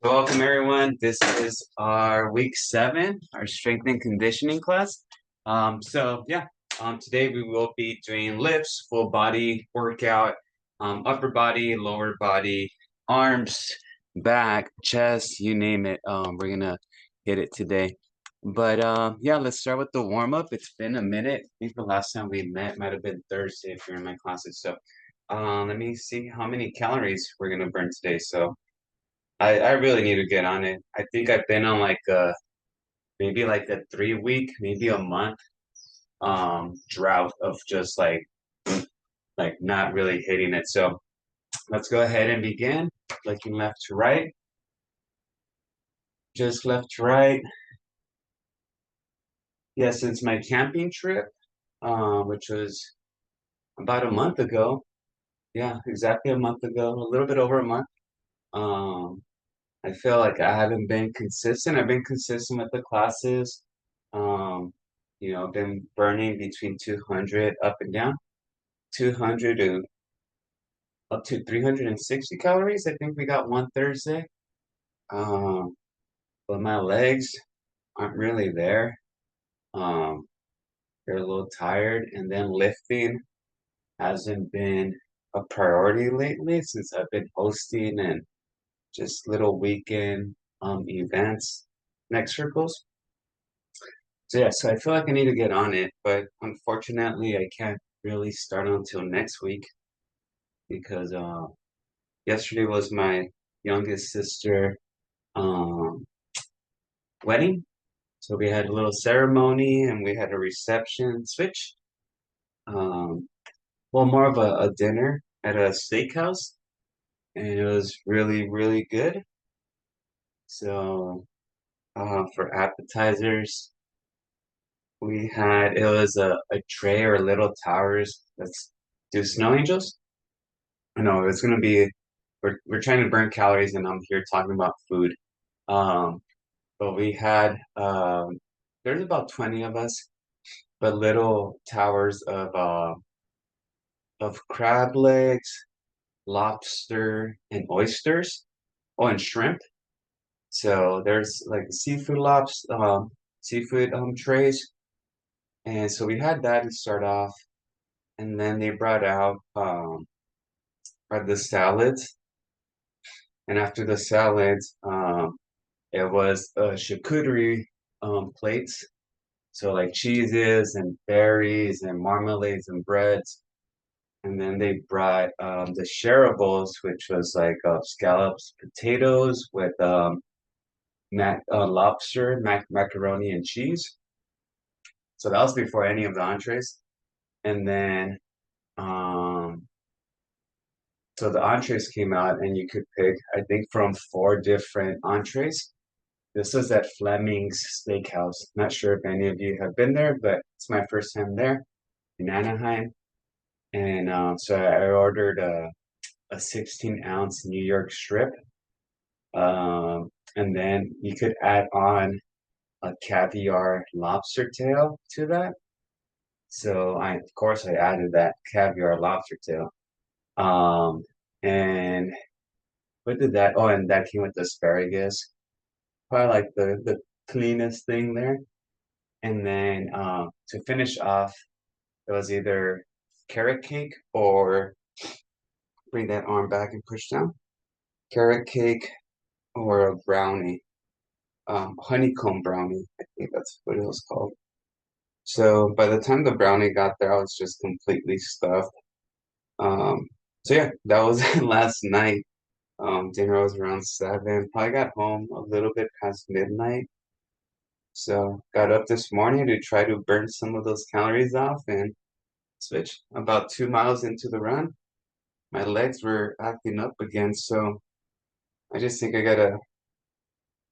Welcome everyone. This is our week 7, our strength and conditioning class. Today we will be doing lifts, full body workout, upper body, lower body, arms, back, chest, you name it. We're gonna hit it today. Let's start with the warm up. It's been a minute. I think the last time we met might have been Thursday if you're in my classes. Let me see how many calories we're gonna burn today. I really need to get on it. I think I've been on maybe like a 3 week, maybe a month drought of just like not really hitting it. So let's go ahead and begin. Looking left to right, just left to right. Yeah, since my camping trip, which was about a month ago. Yeah, exactly a month ago, a little bit over a month. Um, I feel like I haven't been consistent. I've been consistent with the classes. Um, been burning between 200 up and down, 200 to up to 360 calories. I think we got one Thursday. Um, but my legs aren't really there. Um, they're a little tired, and then lifting hasn't been a priority lately since I've been hosting and just little weekend events, next circles. So I feel like I need to get on it, but unfortunately, I can't really start until next week because yesterday was my youngest sister um, wedding. So we had a little ceremony and we had a reception switch. Um, More of a dinner at a steakhouse, and it was really, really good. So for appetizers, it was a tray or little towers that's do snow angels. I know it's gonna be we're trying to burn calories and I'm here talking about food. Um, but we had there's about 20 of us, but little towers of crab legs, lobster, and oysters. Oh, and shrimp. So there's like seafood trays. And so we had that to start off, and then they brought out the salads. And after the salads, it was charcuterie plates. So like cheeses and berries and marmalades and breads. And then they brought the shareables, which was like scallops, potatoes with lobster, macaroni, and cheese. So that was before any of the entrees. And then, um, so the entrees came out, and you could pick, I think, from 4 different entrees. This was at Fleming's Steakhouse. Not sure if any of you have been there, but it's my first time there in Anaheim. And so I ordered a 16-ounce New York strip. And then you could add on a caviar lobster tail to that. Of course, I added that caviar lobster tail. Um, and what did that? Oh, and that came with asparagus. Probably like the cleanest thing there. And then to finish off, it was either carrot cake or bring that arm back and push down. Carrot cake or a brownie, honeycomb brownie. I think that's what it was called. So by the time the brownie got there, I was just completely stuffed. Um, that was last night. Dinner was around 7. Probably got home a little bit past midnight. So got up this morning to try to burn some of those calories off and switch. About 2 miles into the run, my legs were acting up again. So I just think I gotta,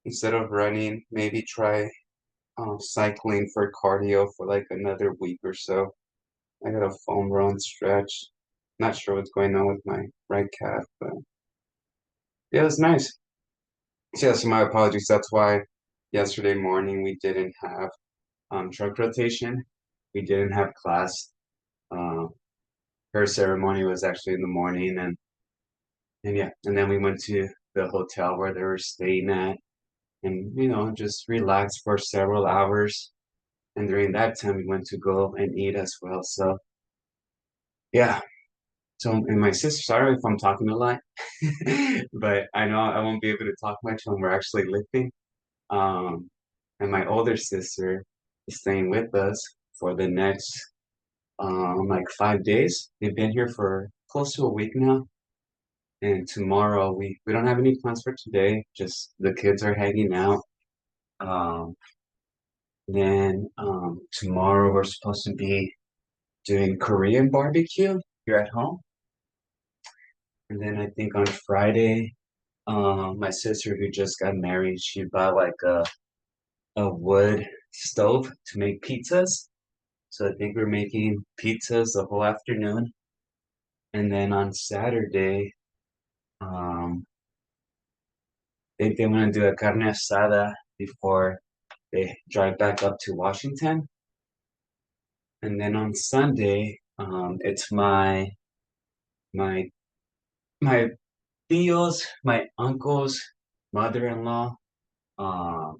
instead of running, maybe try cycling for cardio for like another week or so. I got a foam run stretch. Not sure what's going on with my right calf, but yeah, it was nice. So my apologies. That's why yesterday morning we didn't have truck rotation. We didn't have class. Uh, Her ceremony was actually in the morning, and yeah, and then we went to the hotel where they were staying at, and just relax for several hours. And during that time, we went to go and eat as well. So yeah. So, and my sister, sorry if I'm talking a lot, but I know I won't be able to talk much when we're actually lifting. Um, and my older sister is staying with us for the next like 5 days. They've been here for close to a week now. And tomorrow we don't have any plans for today, just the kids are hanging out. Um, then tomorrow we're supposed to be doing Korean barbecue here at home. And then I think on Friday, my sister who just got married, she bought like a wood stove to make pizzas. So I think we're making pizzas the whole afternoon. And then on Saturday, um, I think they want to do a carne asada before they drive back up to Washington. And then on Sunday, it's my my tios, my uncle's mother-in-law, um,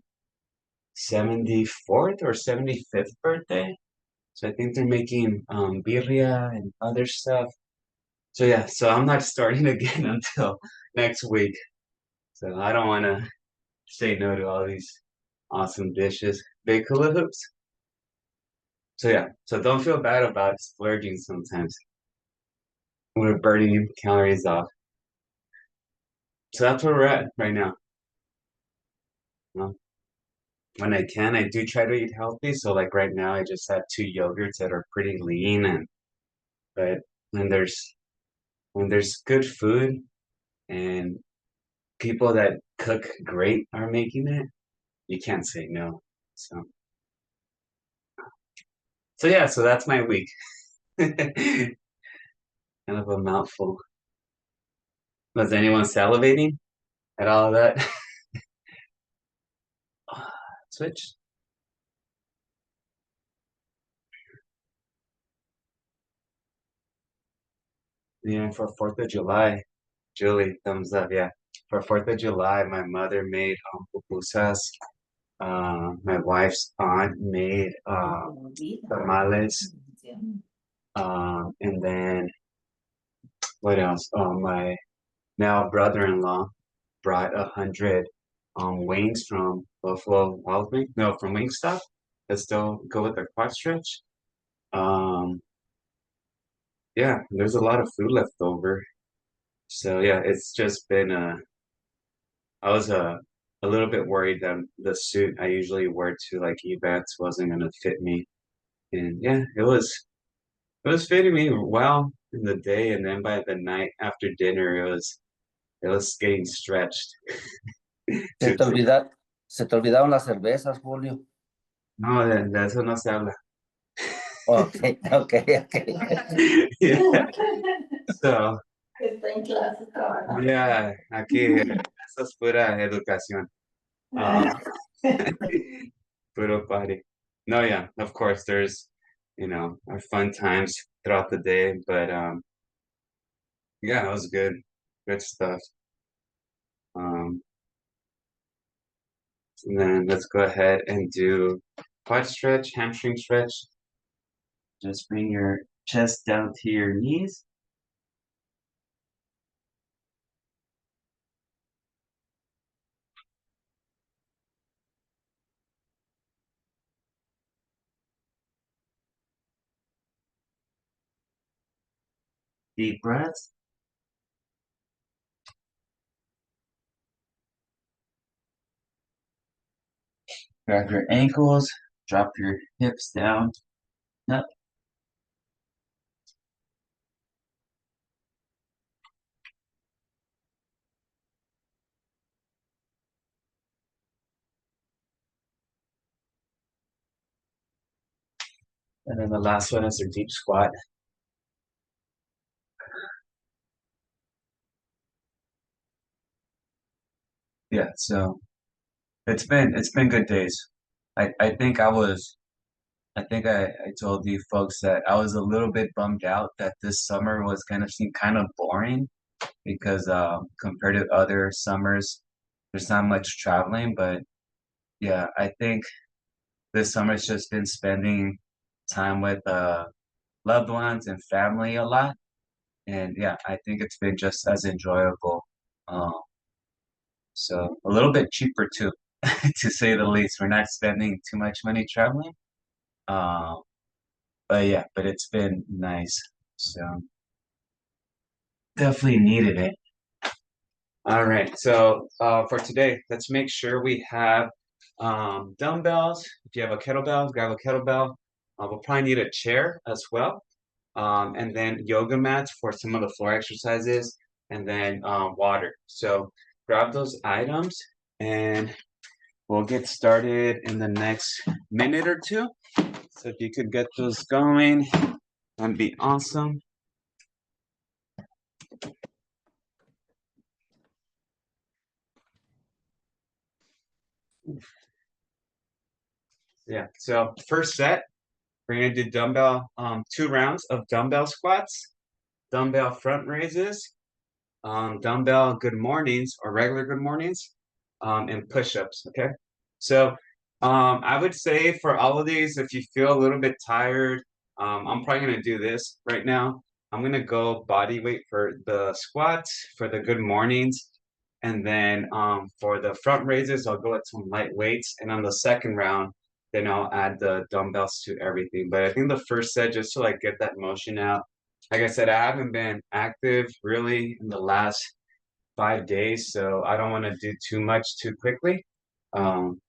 74th or 75th birthday. So I think they're making birria and other stuff. So yeah, so I'm not starting again until next week. So I don't want to say no to all these awesome dishes. Big hula hoops. So yeah, so don't feel bad about splurging sometimes. We're burning calories off. So that's where we're at right now. Well, when I can, I do try to eat healthy. So like right now, I just had two yogurts that are pretty lean, and but when there's when there's good food and people that cook great are making it, you can't say no. So yeah, so that's my week. Kind of a mouthful. Was anyone salivating at all of that? Switch. Yeah, for 4th of July. Julie, thumbs up. Yeah. For 4th of July, my mother made pupusas. My wife's aunt made tamales. And then what else? My now brother-in-law brought 100 wings from Buffalo Wild Wing. No, from Wingstop that still go with their quad stretch. Um, yeah, there's a lot of food left over. So yeah, it's just been I was a little bit worried that the suit I usually wear to like events wasn't gonna fit me. And yeah, it was fitting me well in the day, and then by the night after dinner it was getting stretched Se too te thin. olvida, se te olvidaron las cervezas, Julio. No, de eso no se habla. Ok, ok, ok. Yeah. So, Está en clase trabajando. yeah, aquí eso es pura educación. Uh, puro party. No, yeah, of course, there's, our fun times throughout the day, but yeah, it was good. Good stuff. Um, and then let's go ahead and do quad stretch, hamstring stretch. Just bring your chest down to your knees. Deep breaths. Grab your ankles, drop your hips down, up. And then the last one is your deep squat. Yeah, so it's been good days. I think I told you folks that I was a little bit bummed out that this summer was gonna seem kind of boring because compared to other summers, there's not much traveling. But yeah, I think this summer's just been spending time with loved ones and family a lot. And yeah, I think it's been just as enjoyable. Um, so a little bit cheaper too, to say the least. We're not spending too much money traveling. Um, but yeah, but it's been nice. So definitely needed it. All right. So for today, let's make sure we have dumbbells. If you have a kettlebell, grab a kettlebell. We'll probably need a chair as well. And then yoga mats for some of the floor exercises, and then water. So grab those items and we'll get started in the next minute or two. So if you could get those going, that'd be awesome. Yeah, so first set, we're gonna do dumbbell, 2 rounds of dumbbell squats, dumbbell front raises, dumbbell good mornings or regular good mornings, and push-ups. Okay. So I would say for all of these, if you feel a little bit tired, I'm probably gonna do this right now. I'm gonna go body weight for the squats, for the good mornings, and then for the front raises, I'll go at some light weights, and on the second round, then I'll add the dumbbells to everything. But I think the first set, just to like get that motion out. Like I said, I haven't been active really in the last 5 days, so I don't want to do too much too quickly. Um,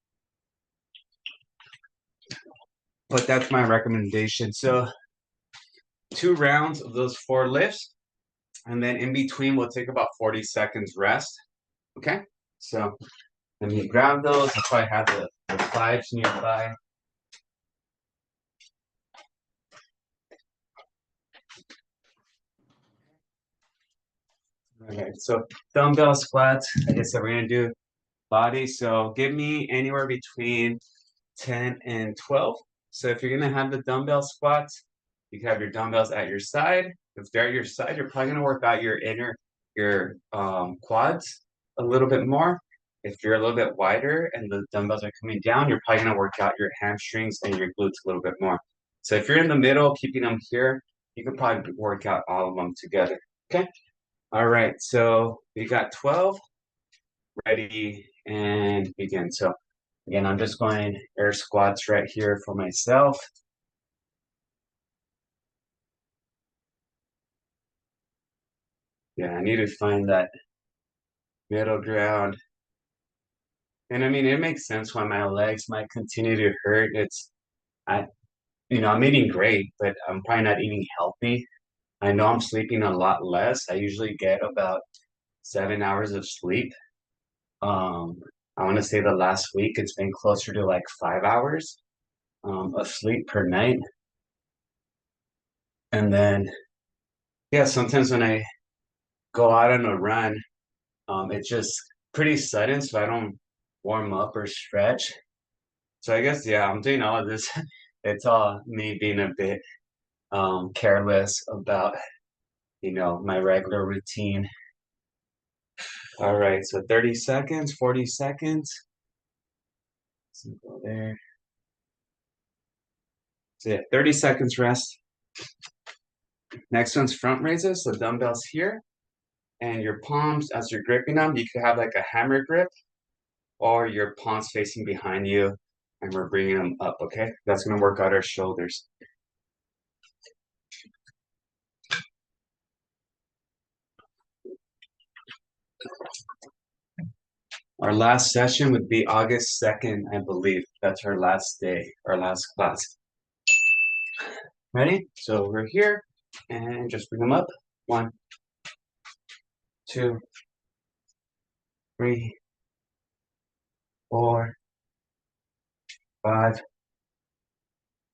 but that's my recommendation. So 2 rounds of those 4 lifts, and then in between we'll take about 40 seconds rest. Okay, so let me grab those. I probably have the fives nearby. All right, so dumbbell squats. I guess we're gonna do body. So give me anywhere between 10 and 12. So if you're gonna have the dumbbell squats, you can have your dumbbells at your side. If they're at your side, you're probably gonna work out your quads a little bit more. If you're a little bit wider and the dumbbells are coming down, you're probably gonna work out your hamstrings and your glutes a little bit more. So if you're in the middle, keeping them here, you could probably work out all of them together. Okay. All right. So we got 12 ready and begin. So again, I'm just going air squats right here for myself. Yeah, I need to find that middle ground. And I mean, it makes sense why my legs might continue to hurt. I, I'm eating great, but I'm probably not eating healthy. I know I'm sleeping a lot less. I usually get about 7 hours of sleep. Um, I want to say the last week it's been closer to like 5 hours of sleep per night. And then, yeah, sometimes when I go out on a run, it's just pretty sudden, so I don't warm up or stretch. So I guess yeah, I'm doing all of this. It's all me being a bit careless about, my regular routine. All right, so 30 seconds, 40 seconds. So go there. So yeah, 30 seconds rest. Next one's front raises, so dumbbells here. And your palms, as you're gripping them, you could have like a hammer grip or your palms facing behind you, and we're bringing them up, okay? That's gonna work out our shoulders. Our last session would be August 2nd, I believe. That's our last day, our last class. Ready? So we're here, and just bring them up. 1, 2, 3, 4, 5,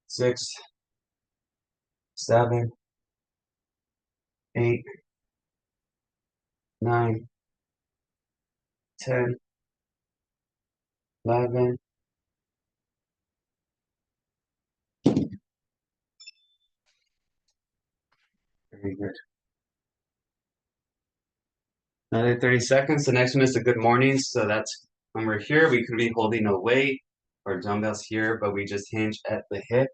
6, 7, 8, 9, 10, 11. Very good. Another 30 seconds. The next one is the good morning. So that's when we're here, we could be holding a weight or dumbbells here, but we just hinge at the hip,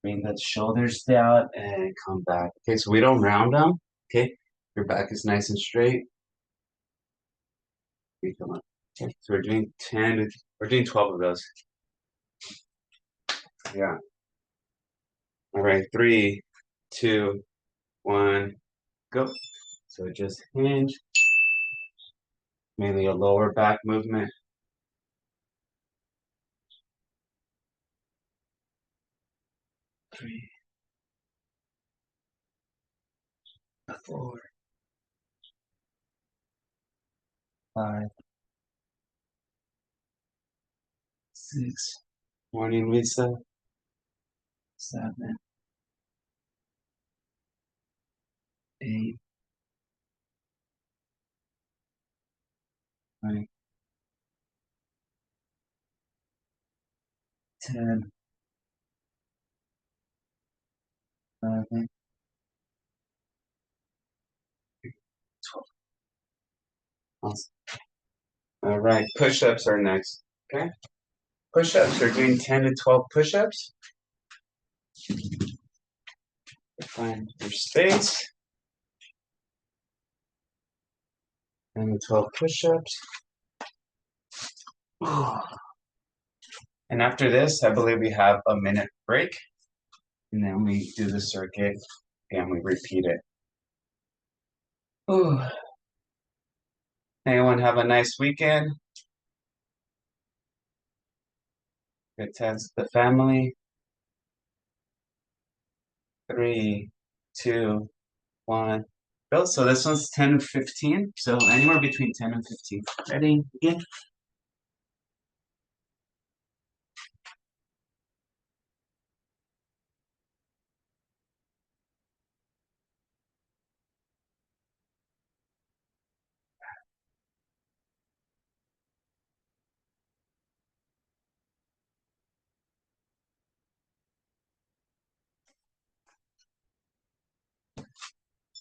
bring the shoulders down and come back. Okay, so we don't round them. Okay, your back is nice and straight. Okay, come on. Okay, so we're doing 10, we're doing 12 of those. Yeah. All right, 3, 2, 1, go. So just hinge, mainly a lower back movement. 3, 4, 5, 6. Morning, Lisa. 7, 8, 9, 10, 11, 12. Awesome. All right, push-ups are next. Okay, push-ups are doing 10 to 12 push-ups. Find your space. 10 to 12 push-ups. And after this, I believe we have a minute break. And then we do the circuit and we repeat it. Ooh. Anyone have a nice weekend? Good times with the family. 3, 2, 1. Go. So this one's 10 to 15. So anywhere between 10 and 15. Ready? Begin.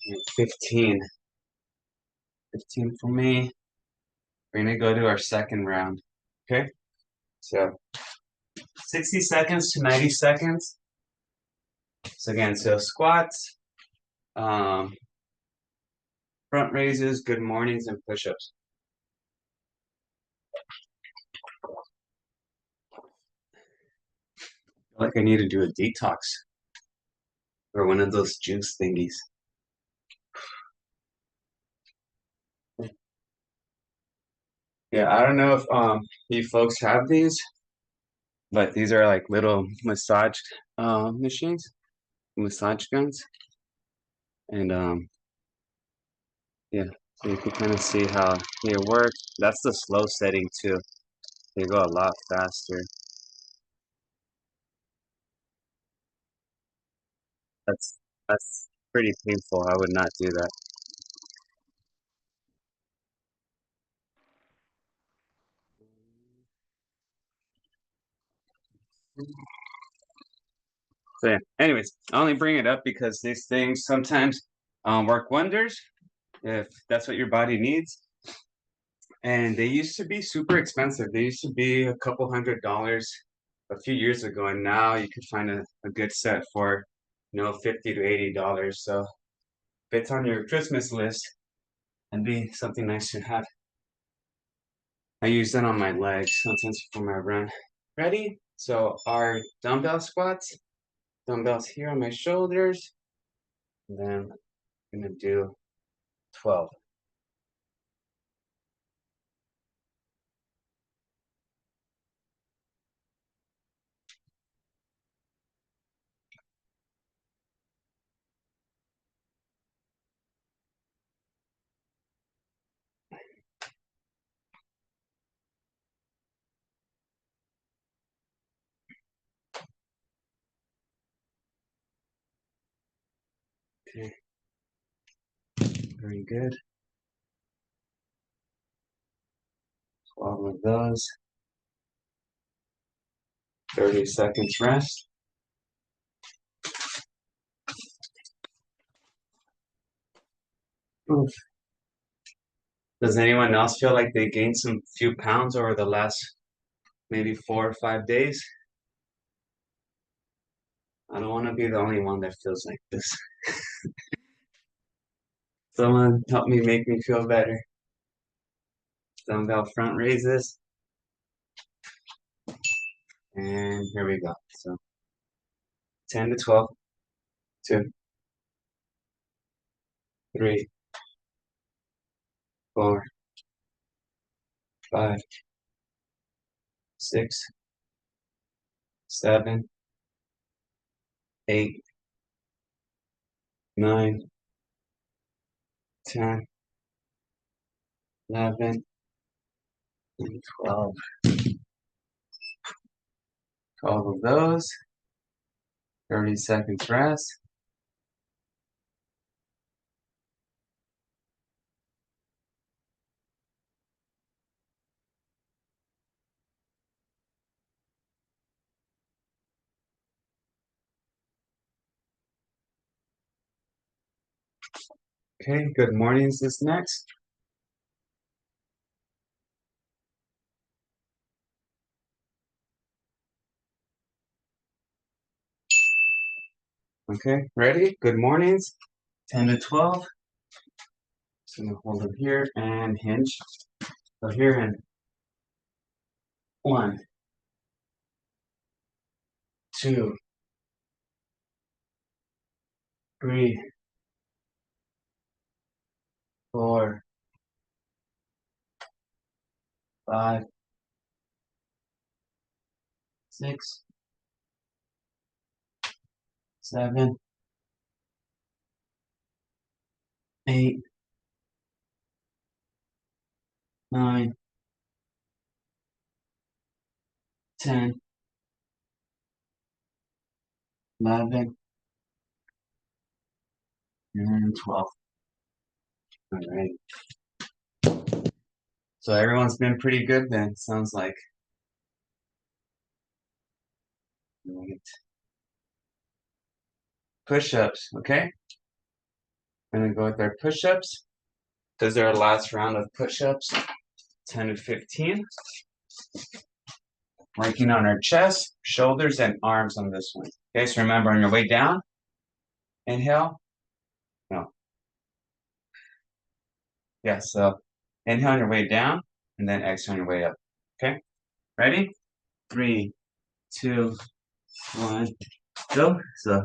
And 15. 15 for me. We're gonna go to our second round. Okay? So 60 seconds to 90 seconds. So again, so squats, front raises, good mornings, and push-ups. I feel like I need to do a detox or one of those juice thingies. Yeah, I don't know if you folks have these, but these are like little massage machines, massage guns, and yeah, so you can kind of see how they work. That's the slow setting too. They go a lot faster. That's pretty painful. I would not do that. So yeah. Anyways, I only bring it up because these things sometimes work wonders if that's what your body needs. And they used to be super expensive. They used to be a couple $100 a few years ago, and now you could find a good set for, $50 to $80. So if it's on your Christmas list, it'd be something nice to have. I use that on my legs sometimes for my run. Ready? So our dumbbell squats, dumbbells here on my shoulders, and then I'm gonna do 12. Okay, very good. 12 of those. 30 seconds rest. Oof. Does anyone else feel like they gained some few pounds over the last maybe 4 or 5 days? I don't want to be the only one that feels like this. Someone help me make me feel better. Dumbbell front raises. And here we go. So 10 to 12, 2, 3, 4, 5, 6, 7, 8, 9, 10, 11, and 12. 12 of those. 30 seconds rest. Okay, good mornings is next. Okay, ready? Good mornings. 10 to 12. Just gonna hold it here and hinge. So here and 1, 2, 3, 4, 5, 6, 7, 8, 9, 10, 11, and 12. All right. So everyone's been pretty good then, sounds like. Right. Push-ups, okay? I'm gonna go with our push-ups. This is our last round of push-ups, 10 to 15. Working on our chest, shoulders, and arms on this one. Okay, so remember on your way down, inhale. No. Yeah, so inhale on your way down, and then exhale on your way up. Okay, ready? 3, 2, 1, go. So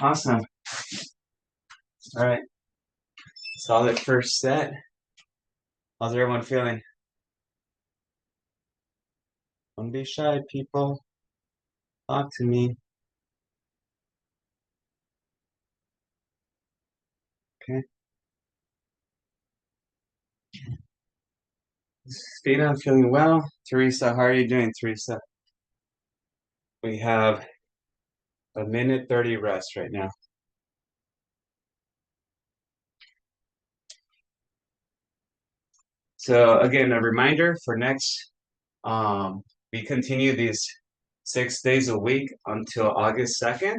awesome. All right, solid first set. How's everyone feeling? Don't be shy, people. Talk to me. Okay. Stina, I'm feeling well. Teresa, how are you doing, Teresa? We have a minute 30 rest right now. So again, a reminder for next, we continue these 6 days a week until August 2nd.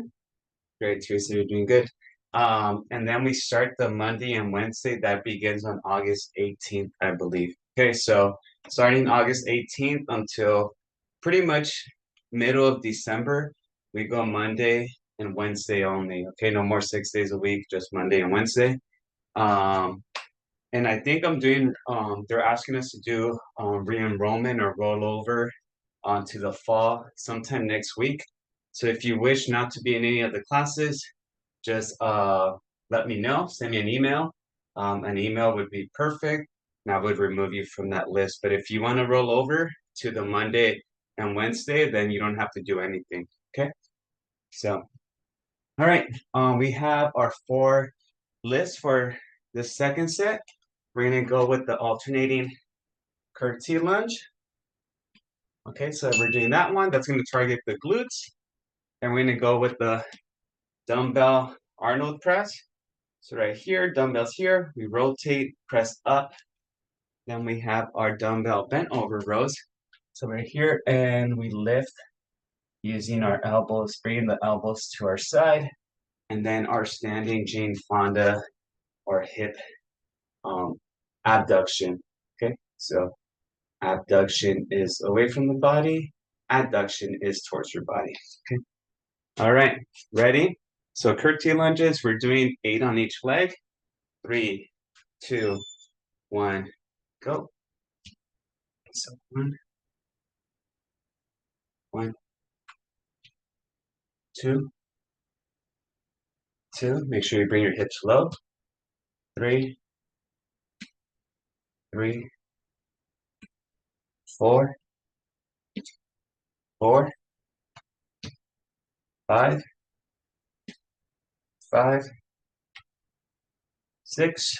Great, Teresa, you're doing good. And then we start the Monday and Wednesday that begins on August 18th, I believe. Okay, so starting August 18th until pretty much middle of December, we go Monday and Wednesday only. Okay, no more 6 days a week, just Monday and Wednesday. And I think I'm doing, they're asking us to do re-enrollment or rollover onto the fall sometime next week. So if you wish not to be in any of the classes, just let me know, send me an email. An email would be perfect, and I would remove you from that list. But if you want to roll over to the Monday and Wednesday, then you don't have to do anything. Okay. So, all right. We have our 4 lists for the second set. we're gonna go with the alternating curved T lunge. Okay, so we're doing that one. That's gonna target the glutes. And we're gonna go with the dumbbell Arnold press. So right here, dumbbells here, we rotate, press up. Then we have our dumbbell bent over rows. So right here, and we lift using our elbows, bringing the elbows to our side. And then our standing Jane Fonda or hip abduction. Okay, so abduction is away from the body, adduction is towards your body. Okay, all right, ready? So curved T lunges, we're doing 8 on each leg. 3, 2, 1, go. So 1, 2, 2. Make sure you bring your hips low. 3, 3, 4, 4, 5, 5, 6,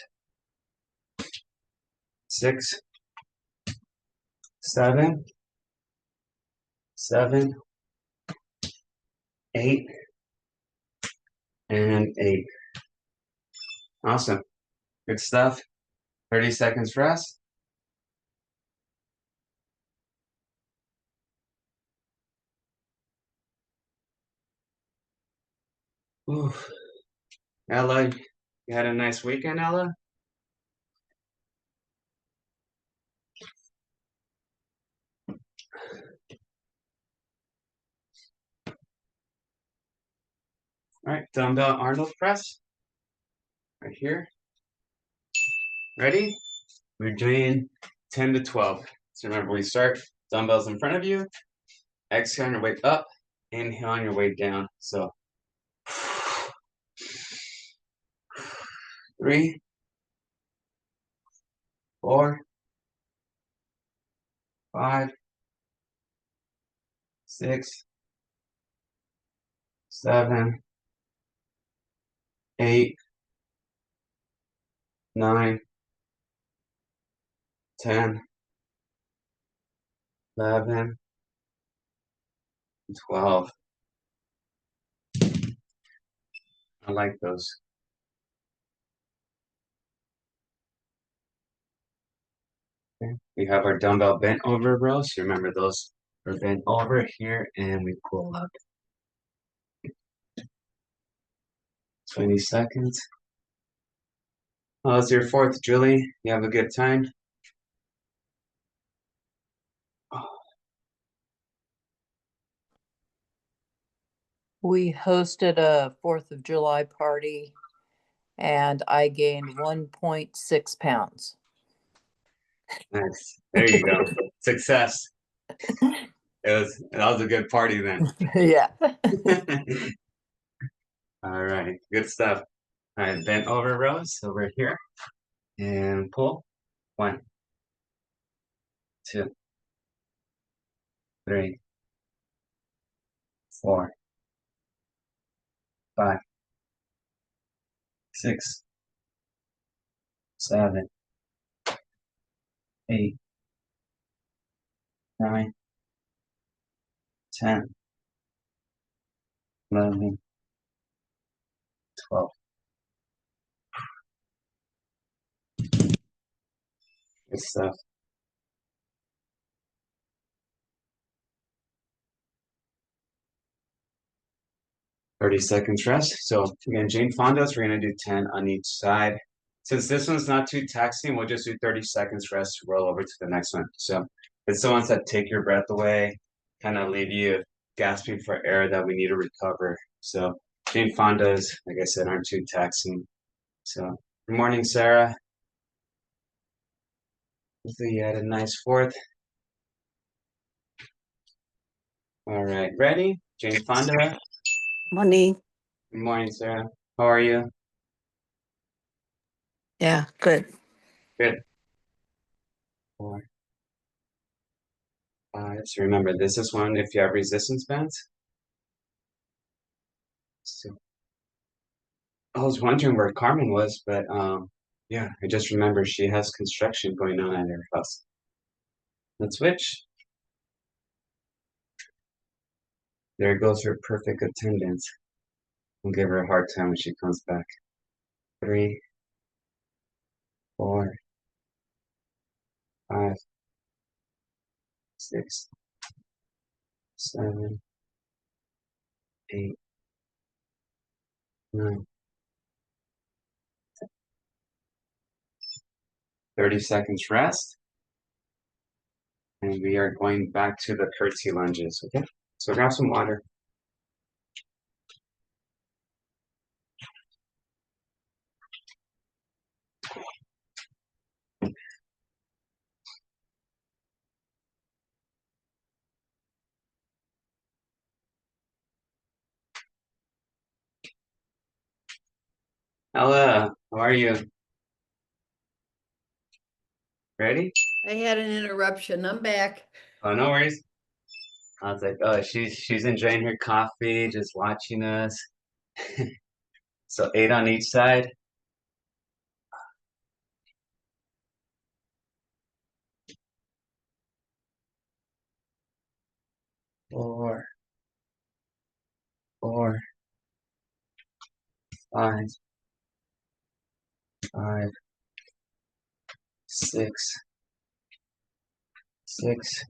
6, 7, 7, 8, and 8. Awesome. Good stuff. 30 seconds rest. Oof. Ella, you had a nice weekend, Ella? All right, dumbbell Arnold press. Right here. Ready? We're doing 10 to 12. So remember, we start dumbbells in front of you. Exhale on your way up. Inhale on your way down. So 3, 4, 5, 6, 7, 8, 9, 10, 11, 12. I like those. Okay. We have our dumbbell bent over row. So remember those are bent over here and we pull up. 20 seconds. Oh, it's your fourth, Julie. You have a good time? We hosted a 4th of July party and I gained 1.6 pounds. Nice. There you go. Success. That was a good party then. Yeah. All right. Good stuff. All right, bent over rows over here. And pull. 1, 2, 3, 4, 5, 6, 7, 8, 9, 10, 11, 12. Good stuff. Thirty seconds rest. So again, Jane Fondas, we're gonna do 10 on each side. Since this one's not too taxing, we'll just do 30 seconds rest to roll over to the next one. So it's the ones that take your breath away, kind of leave you gasping for air that we need to recover. So Jane Fondas, like I said, aren't too taxing. So good morning, Sarah. Hopefully you had a nice fourth. All right, ready? Jane Fonda. Morning. Good morning, Sarah. How are you? Yeah, good. Good. 4, 5. So remember, this is one if you have resistance bands. So I was wondering where Carmen was, but Yeah, I just remember she has construction going on at her house. Let's switch. There goes her perfect attendance. We'll give her a hard time when she comes back. 3, 4, 5, 6, 7, 8, 9. 30 seconds rest. And we are going back to the curtsy lunges, okay? So grab some water. Ella, how are you? Ready? I had an interruption. I'm back. Oh, no worries. I was like, oh, she's enjoying her coffee, just watching us. So 8 on each side. Four, 4, 5, 5, 6, 6,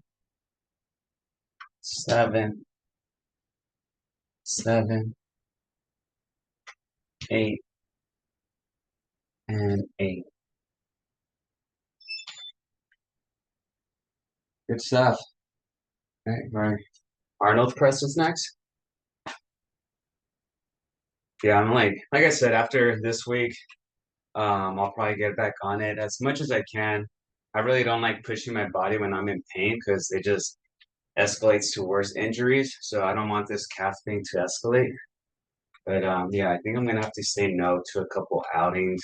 7, 7, 8, and 8. Good stuff. All right, Arnold press is next. Yeah, I'm like I said, after this week, I'll probably get back on it as much as I can. I really don't like pushing my body when I'm in pain because it just escalates to worse injuries. So I don't want this calf thing to escalate. But yeah, I think I'm gonna have to say no to a couple outings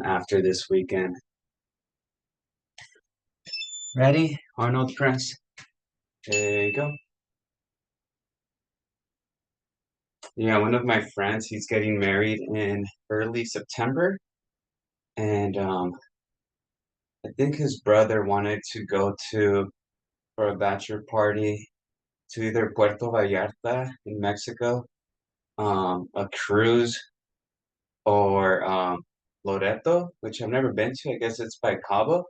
after this weekend. Ready? Arnold press. There you go. Yeah, one of my friends, he's getting married in early September. And I think his brother wanted to go to for a bachelor party to either Puerto Vallarta in Mexico, a cruise, or Loreto, which I've never been to. I guess it's by Cabo.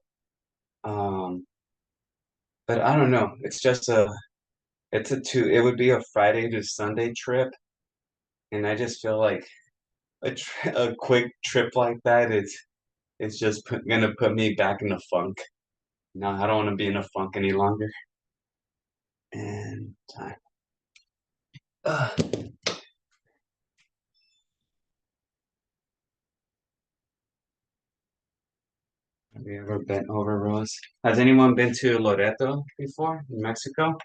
Um, but I don't know. It would be a Friday to Sunday trip, and I just feel like a quick trip like that it's just gonna put me back in the funk. No, I don't want to be in a funk any longer. And time. Ugh. Have you ever been over, Rose? Has anyone been to Loreto before in Mexico? I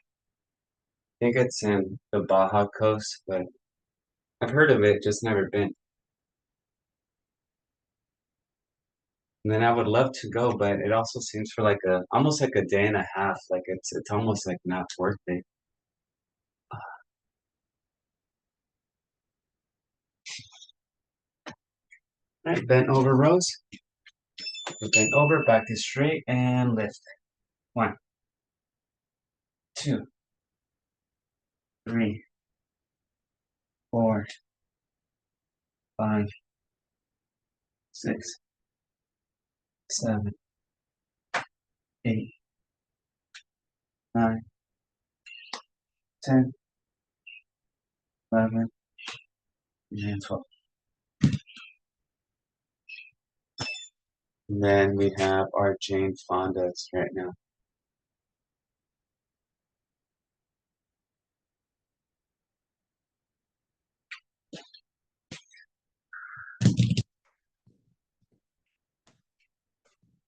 think it's in the Baja coast, but I've heard of it, just never been. And then I would love to go, but it also seems for like almost like a day and a half. Like it's almost like not worth it. All right, bent over, Rose. Bent over, back is straight, and lift. 1, 2, 3, 4, 5, 6, 7, 8, 9, 10, 11, and 12. And then we have our Jane Fondas right now.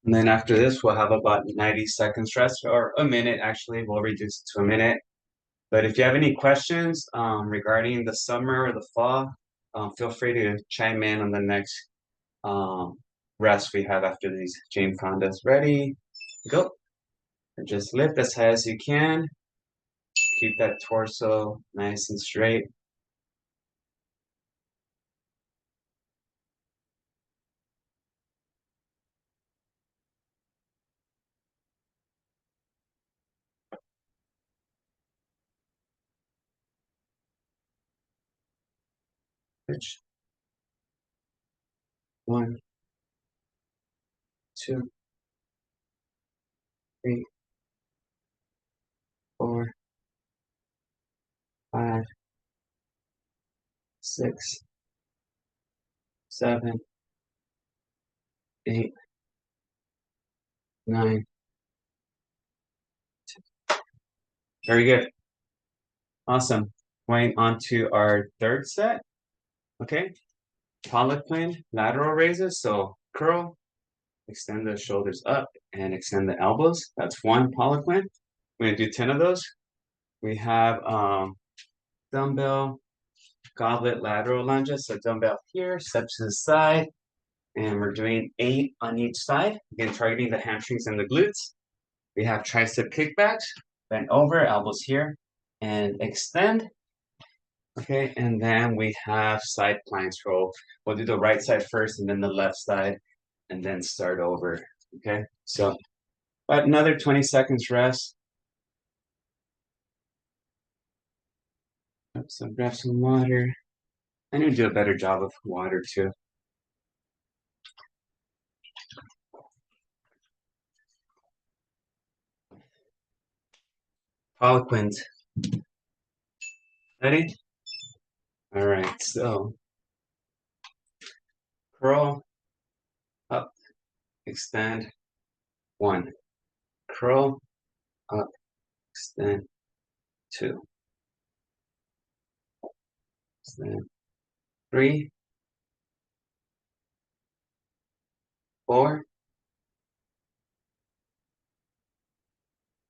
And then after this, we'll have about 90 seconds rest, or a minute actually. We'll reduce it to a minute. But if you have any questions regarding the summer or the fall, feel free to chime in on the next rest we have after these Jane Fondas. Ready, go. And just lift as high as you can. Keep that torso nice and straight. Switch. 1, 2, 3, 4, 5, 6, 7, 8, 9. Very good. Awesome. Going on to our third set. Okay. Pollock plane, lateral raises. So curl, extend the shoulders up, and extend the elbows. That's one Pollock plane. We're gonna do 10 of those. We have dumbbell goblet lateral lunges. So dumbbell here, step to the side, and we're doing 8 on each side. Again, targeting the hamstrings and the glutes. We have tricep kickbacks, bend over, elbows here, and extend. Okay, and then we have side planks roll. We'll do the right side first and then the left side, and then start over. Okay, so about another 20 seconds rest. So grab some water. I need to do a better job of water too. Harlequins. Ready? All right, so curl up, extend, 1. Curl up, extend, 2. Extend, 3, 4,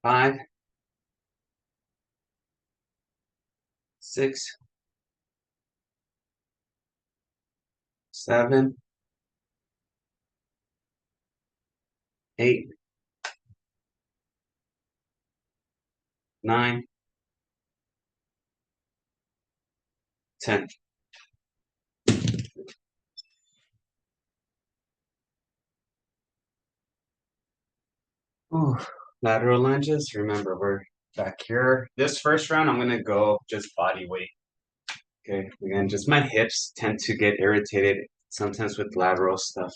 5, 6, 7, 8, 9, 10. Ooh, lateral lunges. Remember, we're back here. This first round, I'm gonna go just body weight. Okay, again, just my hips tend to get irritated sometimes with lateral stuff.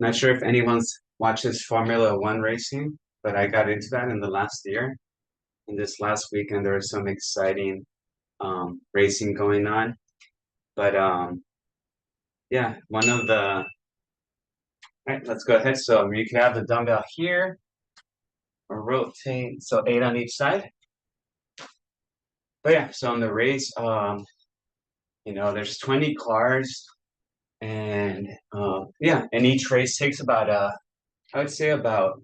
Not sure if anyone's watches Formula One racing, but I got into that in the last year. And this last weekend, there was some exciting racing going on. But yeah, one of the, all right, let's go ahead. So you can have the dumbbell here or rotate. So 8 on each side. But yeah, so on the race, there's 20 cars, and yeah, and each race takes about I would say about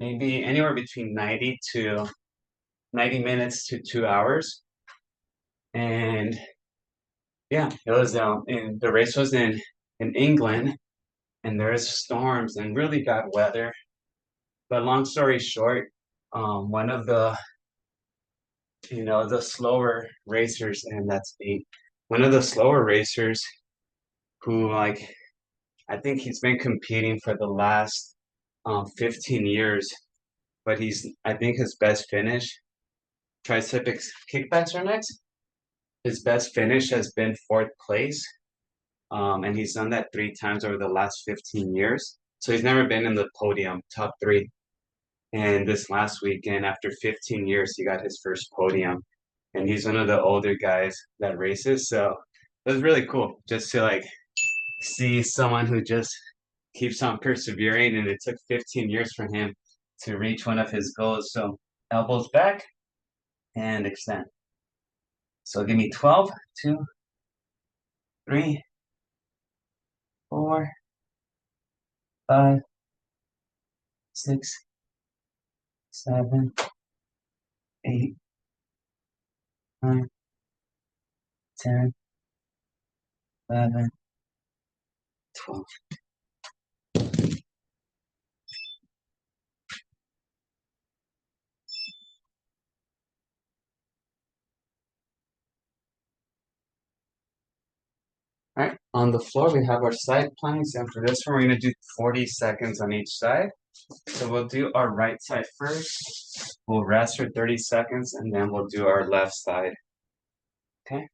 maybe anywhere between 90 minutes to 2 hours. And yeah, it was in the race was in England, and there's storms and really bad weather. But long story short, one of the slower racers, and that's 8. One of the slower racers who, like, I think he's been competing for the last 15 years, but I think his best finish, tricep kickbacks are next. His best finish has been 4th place, and he's done that 3 times over the last 15 years. So he's never been in the podium, top 3. And this last weekend, after 15 years, he got his first podium. And he's one of the older guys that races. So it was really cool just to like see someone who just keeps on persevering. And it took 15 years for him to reach one of his goals. So elbows back and extend. So give me 12, 2, 3, 4, 5, 6, 7, 8, 9, 10, 11, 12. All right, on the floor, we have our side planks. And for this one, we're going to do 40 seconds on each side. So we'll do our right side first. We'll rest for 30 seconds and then we'll do our left side. Okay.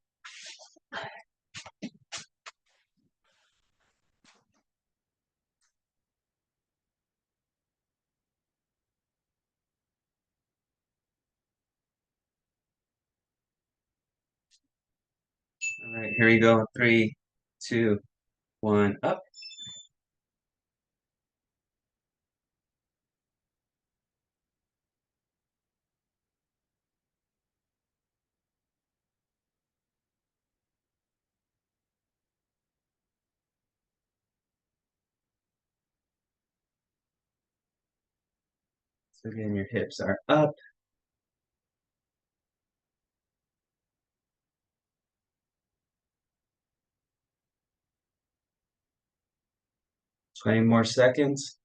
All right, here we go. 3, 2, 1, up. So again, your hips are up. Twenty more seconds.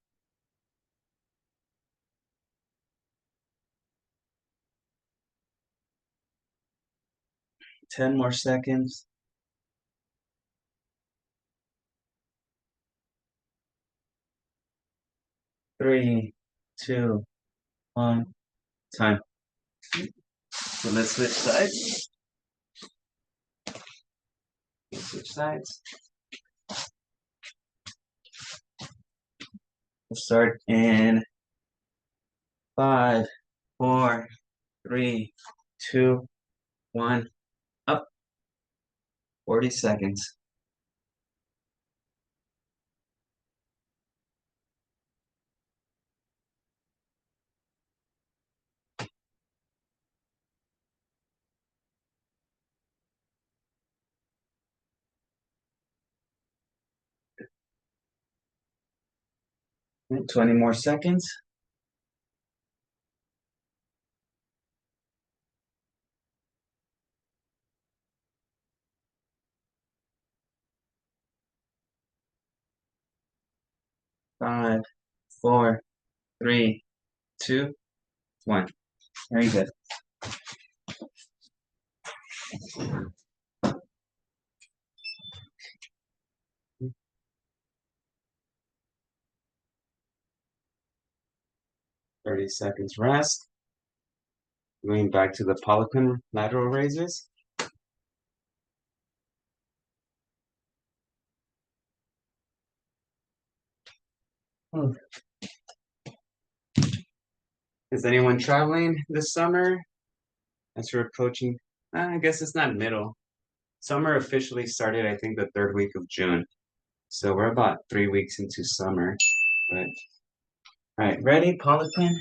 Ten more seconds. Three, two, one. Time. So let's switch sides. Switch sides. We'll start in 5, 4, 3, 2, 1. Up. 40 seconds. And 20 more seconds. Five, 4, 3, 2, 1. Very good. 30 seconds rest. Going back to the Poliquin lateral raises. Is anyone traveling this summer? As we're approaching, I guess it's not middle. Summer officially started, I think, the 3rd week of June. So we're about 3 weeks into summer. But all right, ready, Poliquin?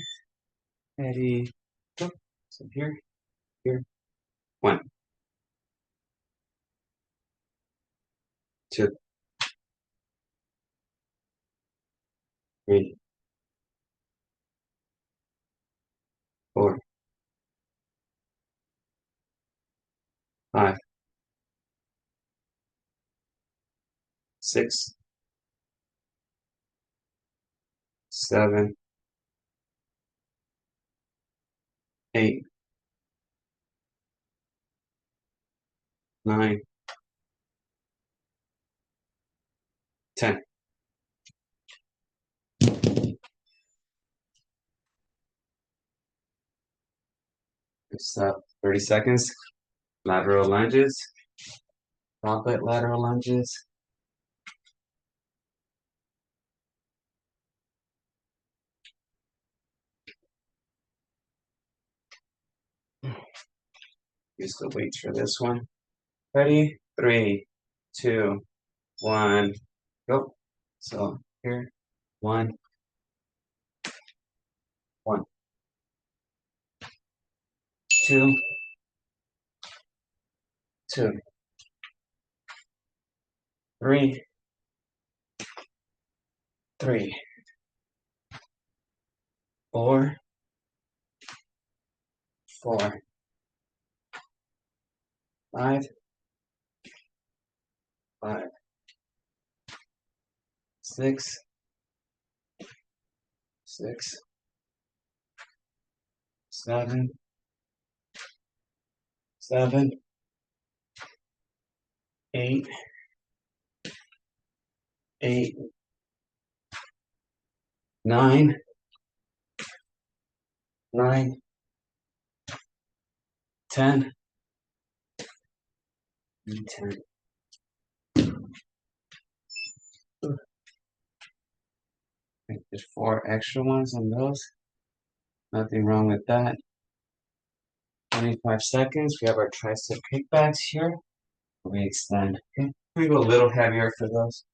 Ready, go. So here, 1, 2, 3, 4, 5, 6, 7, 8, 9, 10. Stop. 30 seconds. Lateral lunges. Gauntlet lateral lunges. Use the weights for this one. Ready? 3, 2, 1, go. So here, 1, 1, 2, 2, 3, 3, 4, 4, 5, 5, 6, 6, 7, 7, 8, 8, 9, 9, 10, and 10. There's 4 extra ones on those. Nothing wrong with that. 25 seconds. We have our tricep kickbacks here. We extend. Okay. We go a little heavier for those.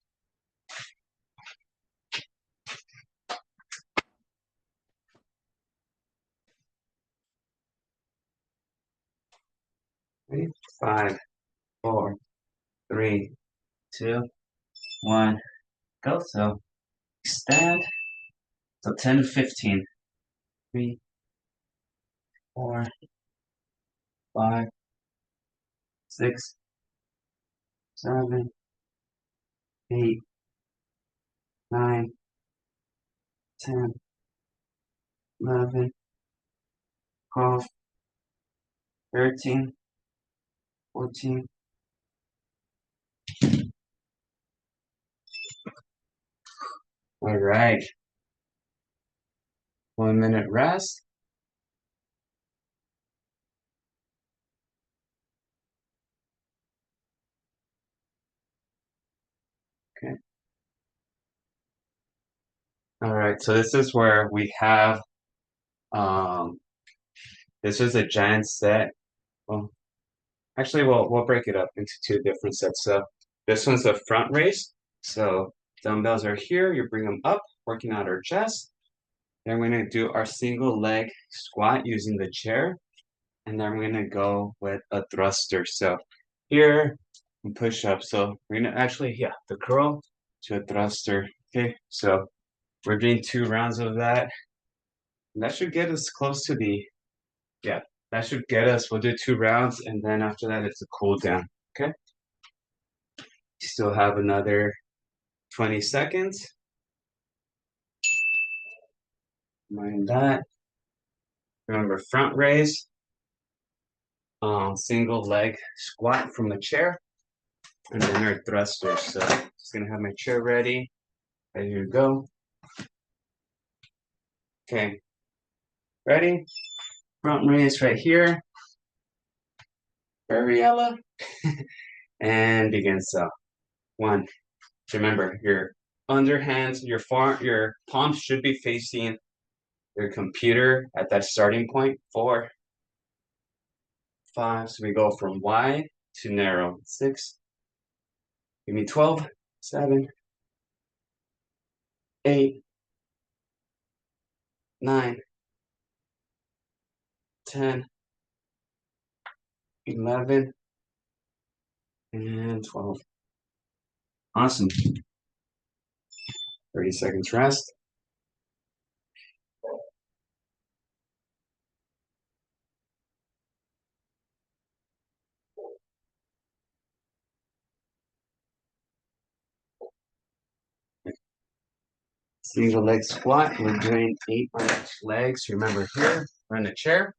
Ready? 5, 4, 3, 2, 1. Go. So extend. So 10 to 15. 3, 4, 5, 6, 7, 8, 9, 10, 11, 12, 13, 14. All right. 1 minute rest. Okay. All right. So this is where we have, this is a giant set. Well, actually, we'll break it up into 2 different sets. So this one's the front raise. So dumbbells are here. You bring them up, working out our chest. Then we're going to do our single leg squat using the chair. And then we're going to go with a thruster. So here, push up. So we're going to actually, the curl to a thruster. Okay. So we're doing 2 rounds of that. And that should get us close to that should get us, we'll do 2 rounds. And then after that, it's a cool down. Okay. Still have another 20 seconds. Mind that. Remember, front raise, single leg squat from the chair, and then our thrusters. So just gonna have my chair ready to go. Okay, ready? Front raise right here. Variella. And begin. So 1. Remember, your underhands, your palms should be facing your computer at that starting point. 4, 5. So we go from wide to narrow. 6. Give me 12. 7. 8. 9. 10. 11. And 12. Awesome. 30 seconds rest. Single leg squat. We're doing 8 on each leg. So remember here, we're in the chair.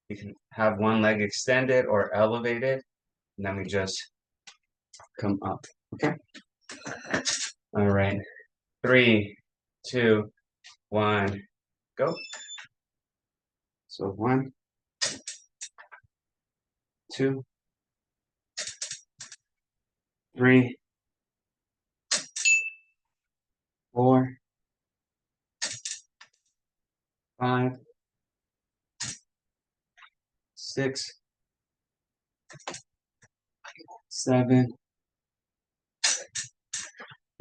You can have one leg extended or elevated. And then we just come up. Okay. All right. 3, 2, 1, go. So 1, 2, 3, 4, 5, 6, 7,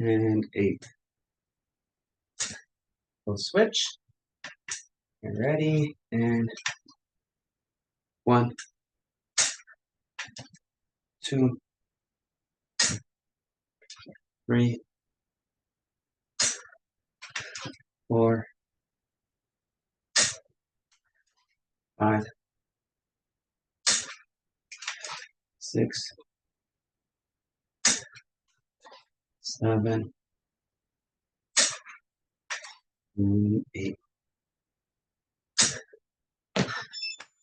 and 8. We'll switch. Get ready. And 1, 2, 3, 4, 5, 6, 7, and 8.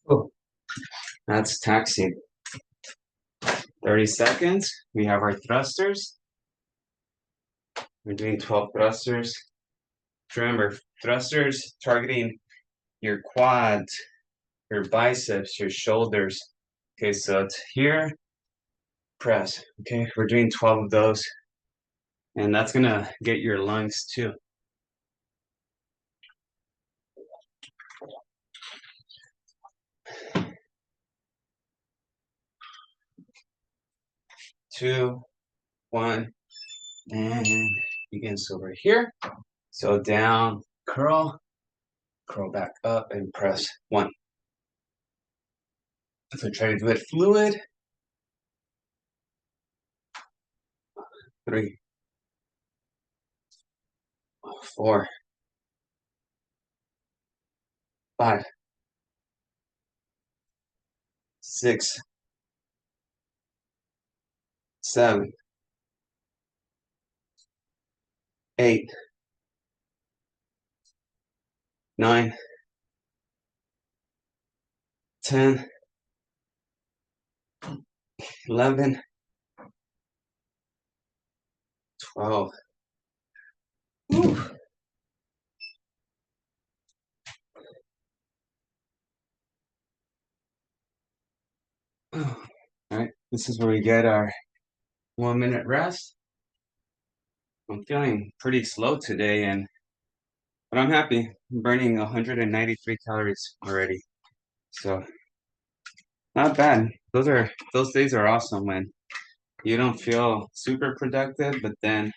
Oh, that's taxing. 30 seconds. We have our thrusters. We're doing 12 thrusters. Remember, thrusters targeting your quads, your biceps, your shoulders. Okay, so it's here, press. Okay, we're doing 12 of those, and that's gonna get your lungs too. Two, one, and begins over here. So down, curl back up, and press. One. So try to do it fluid. 3, 4, 5, 6, 7, 8, 9, 10, 11, 12. Whew. All right, this is where we get our 1-minute rest. I'm feeling pretty slow today, but I'm happy. I'm burning 193 calories already. So not bad. Those days are awesome when you don't feel super productive, but then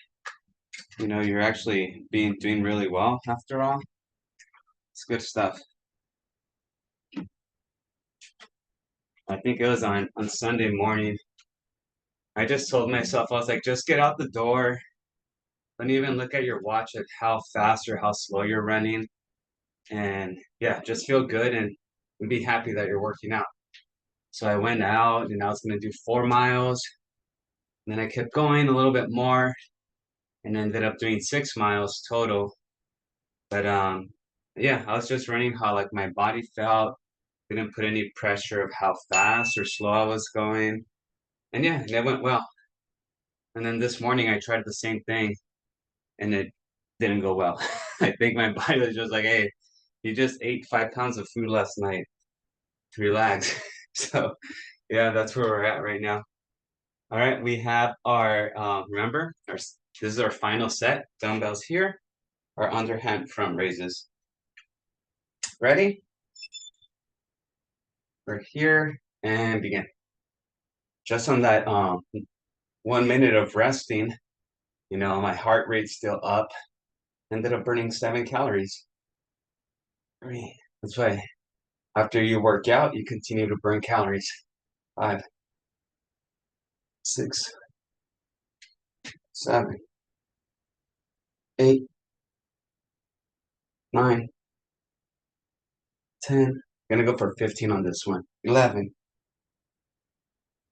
you're actually doing really well after all. It's good stuff. I think it was on Sunday morning. I just told myself, I was like, just get out the door. Don't even look at your watch at how fast or how slow you're running. And yeah, just feel good and be happy that you're working out. So I went out and I was going to do 4 miles. And then I kept going a little bit more and ended up doing 6 miles total. But yeah, I was just running how like my body felt. Didn't put any pressure of how fast or slow I was going. And yeah, it went well. And then this morning I tried the same thing and it didn't go well. I think my body was just like, hey, you just ate 5 pounds of food last night. Relax. So yeah, that's where we're at right now. All right, we have our, remember, this is our final set. Dumbbells here, our underhand front raises. Ready? We're here and begin. Just on that 1 minute of resting, my heart rate's still up. Ended up burning 7 calories. That's why after you work out, you continue to burn calories. 5, 6, 7, 8, 9, 10. Gonna go for 15 on this one. 11,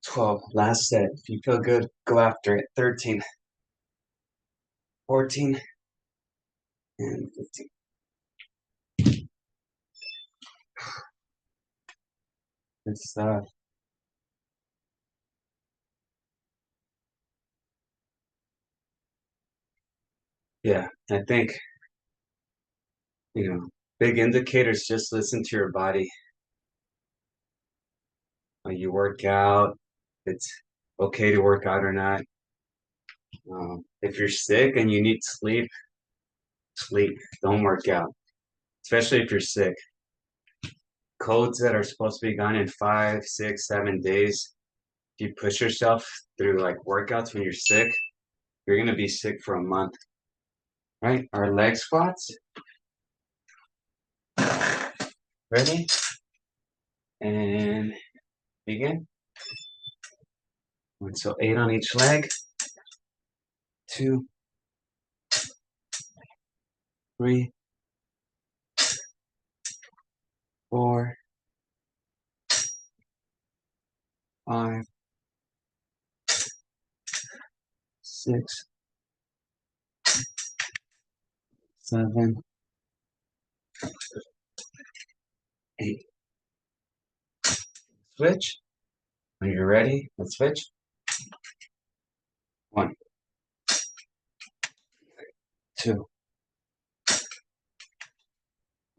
12. Last set. If you feel good, go after it. 13, 14, and 15. Good stuff. Yeah, I think, big indicators, just listen to your body. When you work out, it's okay to work out or not. If you're sick and you need sleep, sleep. Don't work out, especially if you're sick. Codes that are supposed to be gone in 5, 6, 7 days. If you push yourself through like workouts when you're sick, you're gonna be sick for a month. Right? Our leg squats. Ready? And begin. So 8 on each leg. 2, 3, 4, 5, 6, 7, 8. Switch. When you're ready, let's switch. 1, 2,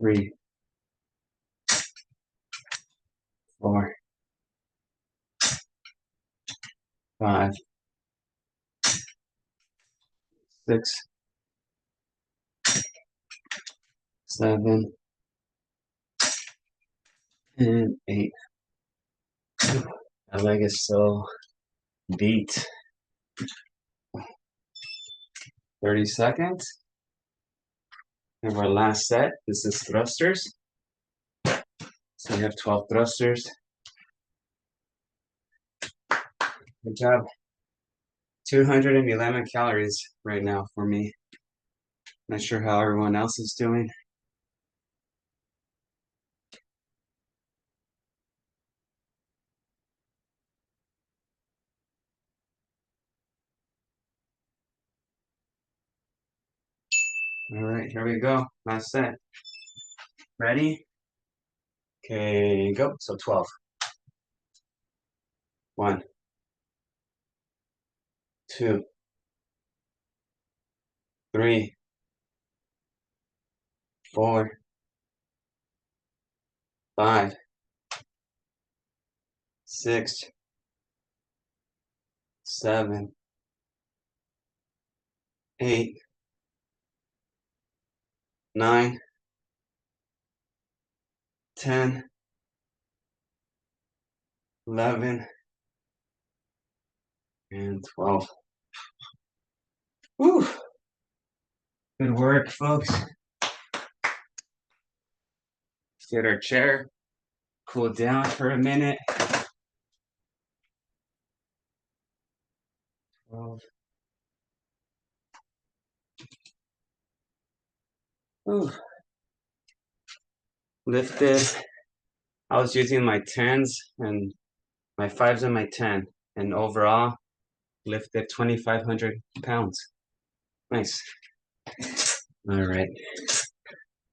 3, 5, 6, 7, and 8. My leg is so beat. 30 seconds. And our last set, this is thrusters. So we have 12 thrusters. Good job. 211 calories right now for me. Not sure how everyone else is doing. All right, here we go. Last set. Ready? Okay, go. So 12. 1, 2, 3, 4, 5, 6, 7, 8, 9, 10, 11, and 12. Whew. Good work, folks. Get our chair, cool down for a minute. 12. Ooh. Lifted. I was using my 10s and my 5s and my 10, and overall lifted 2,500 pounds. Nice. All right.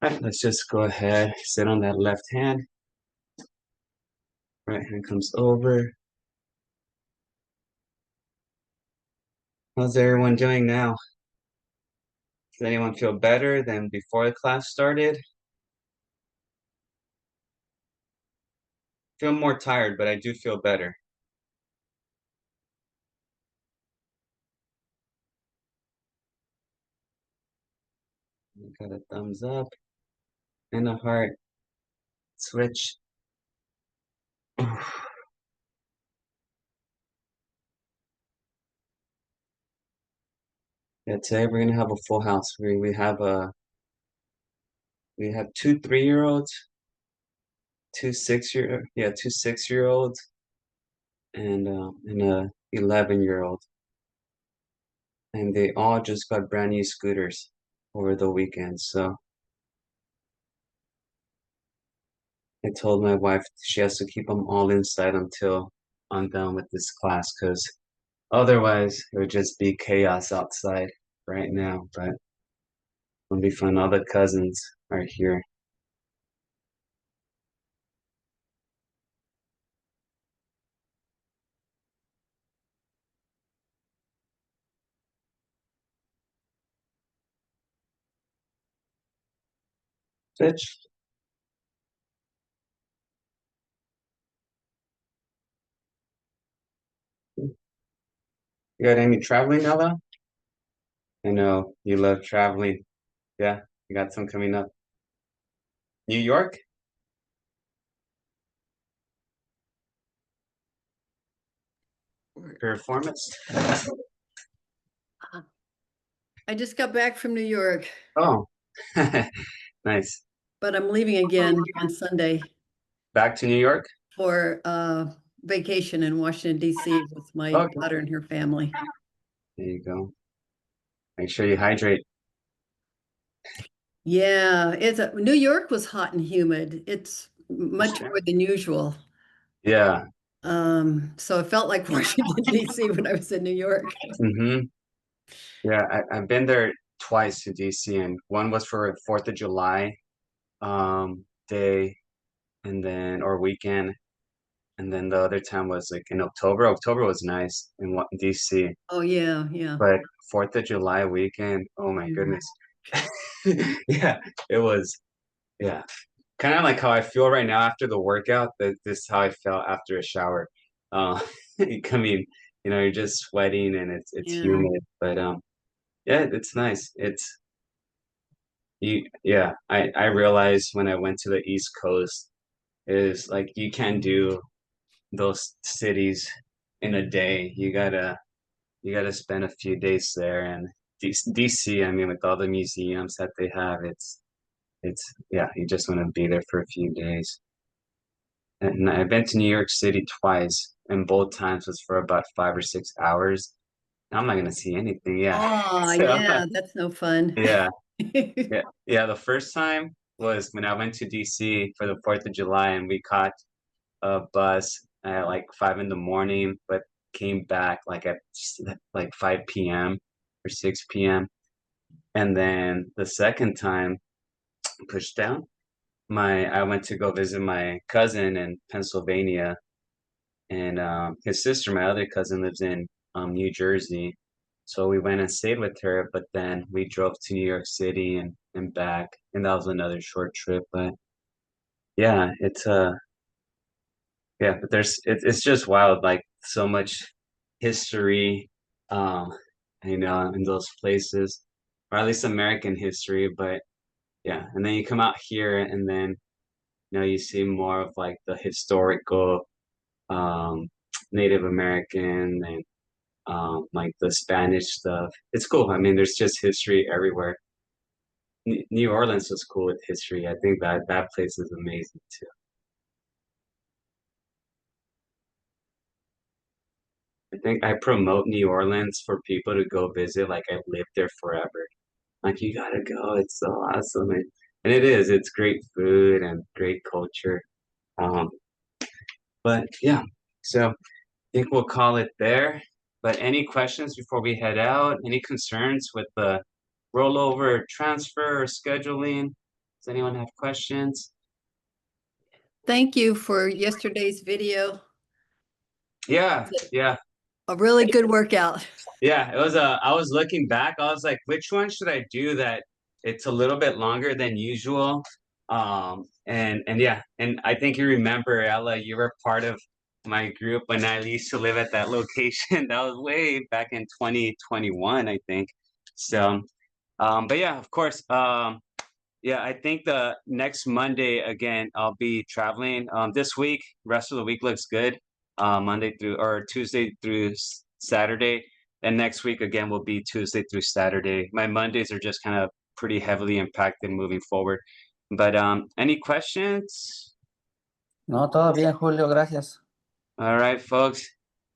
All right, let's just go ahead, sit on that left hand. Right hand comes over. How's everyone doing now? Does anyone feel better than before the class started? Feel more tired, but I do feel better. Got a thumbs up and a heart. Switch. Yeah, today we're gonna have a full house. We have two 3-year-olds, two 6-year-olds, and a 11-year-old, and they all just got brand new scooters over the weekend. So I told my wife she has to keep them all inside until I'm done with this class, because otherwise it would just be chaos outside right now. But it'll be fun. All the cousins are here. Switch. You got any traveling, Ella? I know you love traveling. Yeah, you got some coming up. New York? Performance? I just got back from New York, Oh, nice. but I'm leaving again on Sunday Back to New York? for vacation in Washington, D.C. with my Okay. daughter and her family. There you go. Make sure you hydrate. Yeah, New York was hot and humid. It's much Sure. more than usual. Yeah. So it felt like Washington, D.C. when I was in New York. Mm-hmm. Yeah, I've been there twice to DC, and one was for 4th of July day, and then or weekend, and then the other time was like in October. October was nice in DC, Oh yeah, yeah. but 4th of July weekend, oh my goodness. Yeah, it was, yeah. Kind of like how I feel right now after the workout. This is how I felt after a shower. Uh, coming you know, you're just sweating and it's Yeah. humid, but yeah, it's nice. Yeah, I realized when I went to the East Coast is like you can't do those cities in a day. You gotta spend a few days there, and DC, I mean, with all the museums that they have, it's yeah, you just want to be there for a few days. And I've been to New York City twice, and both times was for about 5 or 6 hours. I'm not gonna see anything. Yeah. Oh, So, yeah, that's no fun. yeah. Yeah. The first time was when I went to DC for the 4th of July, and we caught a bus at like 5 in the morning, but came back like at like 5 p.m. or 6 p.m. And then the second time, pushed down. I went to go visit my cousin in Pennsylvania, and his sister, my other cousin, lives in New Jersey. So we went and stayed with her, but then we drove to New York City and back, and that was another short trip. But yeah, but it's just wild, like so much history, um, you know, in those places, or at least American history. But yeah, and then you come out here, and then you know you see more of like the historical um, Native American and like the Spanish stuff. It's cool. I mean, there's just history everywhere. New Orleans was cool with history. I think that place is amazing too. I think I promote New Orleans for people to go visit. Like I lived there forever. Like you gotta go. It's so awesome, and it is. It's great food and great culture. Um, but yeah, so I think we'll call it there. But any questions before we head out? Any concerns with the rollover, transfer, or scheduling? Does anyone have questions? Thank you for yesterday's video. Yeah, yeah. A really good workout. Yeah, it was I was looking back, I was like, which one should I do that it's a little bit longer than usual? And yeah, and I think you remember, Ella, you were part of my group when I used to live at that location. That was way back in 2021, I think. So, but yeah, of course. Yeah, I think the next Monday again, I'll be traveling. This week, rest of the week looks good. Monday through or Tuesday through Saturday. And next week again will be Tuesday through Saturday. My Mondays are just kind of pretty heavily impacted moving forward. But any questions? No, todo bien, Julio, gracias. All right, folks.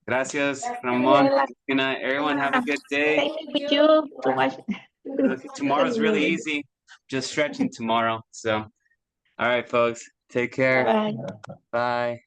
Gracias, Ramon. Good night. Everyone have a good day. Thank you too much. Tomorrow's really easy. Just stretching tomorrow. So, all right, folks. Take care. Bye. Bye.